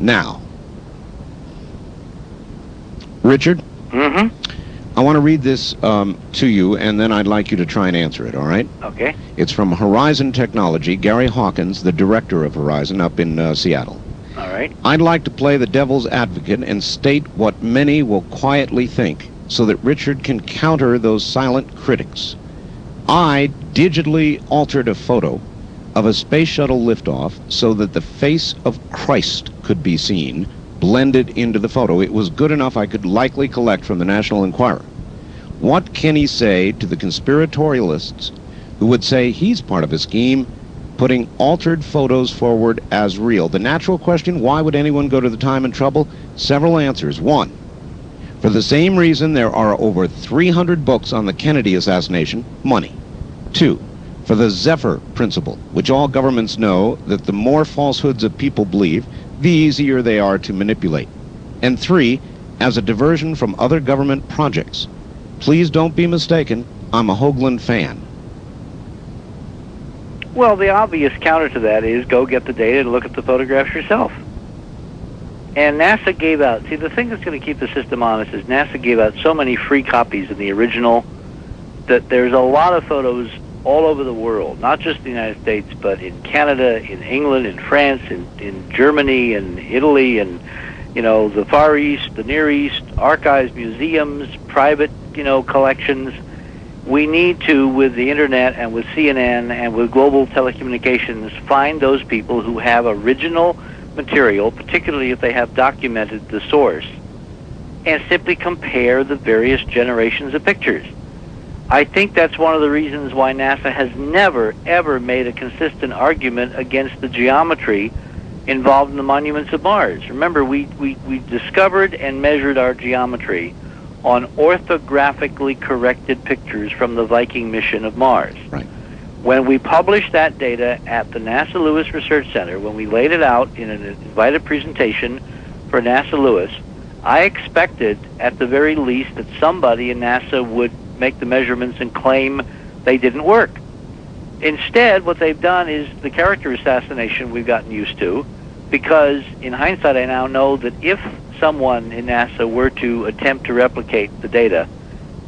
Now, Richard, Mm-hmm. I want to read this to you, and then I'd like you to try and answer it, all right? Okay. It's from Horizon Technology, Gary Hawkins, the director of Horizon up in Seattle. All right. I'd like to play the devil's advocate and state what many will quietly think so that Richard can counter those silent critics. I digitally altered a photo of a space shuttle liftoff so that the face of Christ could be seen blended into the photo. It was good enough I could likely collect from the National Enquirer. What can he say to the conspiratorialists who would say he's part of a scheme putting altered photos forward as real? The natural question, why would anyone go to the time and trouble? Several answers. One, for the same reason there are over 300 books on the Kennedy assassination, money. Two, for the Zephyr principle, which all governments know that the more falsehoods that people believe, the easier they are to manipulate. And three, as a diversion from other government projects. Please don't be mistaken, I'm a Hoagland fan. Well, the obvious counter to that is go get the data and look at the photographs yourself. And NASA gave out, see, the thing that's going to keep the system honest is NASA gave out so many free copies of the original that there's a lot of photos all over the world, not just the United States, but in Canada, in England, in France, in Germany, and Italy, and, you know, the Far East, the Near East, archives, museums, private, collections. We need to, with the Internet and with CNN and with global telecommunications, find those people who have original material, particularly if they have documented the source, and simply compare the various generations of pictures. I think that's one of the reasons why NASA has never, ever made a consistent argument against the geometry involved in the monuments of Mars. Remember, we discovered and measured our geometry on orthographically corrected pictures from the Viking mission of Mars. Right. When we published that data at the NASA Lewis Research Center, when we laid it out in an invited presentation for NASA Lewis, I expected, at the very least, that somebody in NASA would make the measurements and claim they didn't work. Instead, what they've done is the character assassination we've gotten used to, because in hindsight I now know that if someone in NASA were to attempt to replicate the data,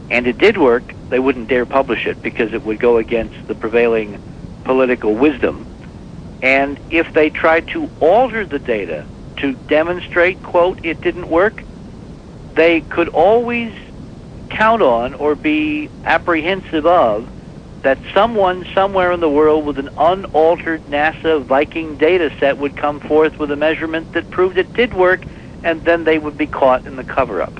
and it did work, they wouldn't dare publish it because it would go against the prevailing political wisdom. And if they tried to alter the data to demonstrate, quote, it didn't work, they could always count on or be apprehensive of that someone somewhere in the world with an unaltered NASA Viking data set would come forth with a measurement that proved it did work, and then they would be caught in the cover-up.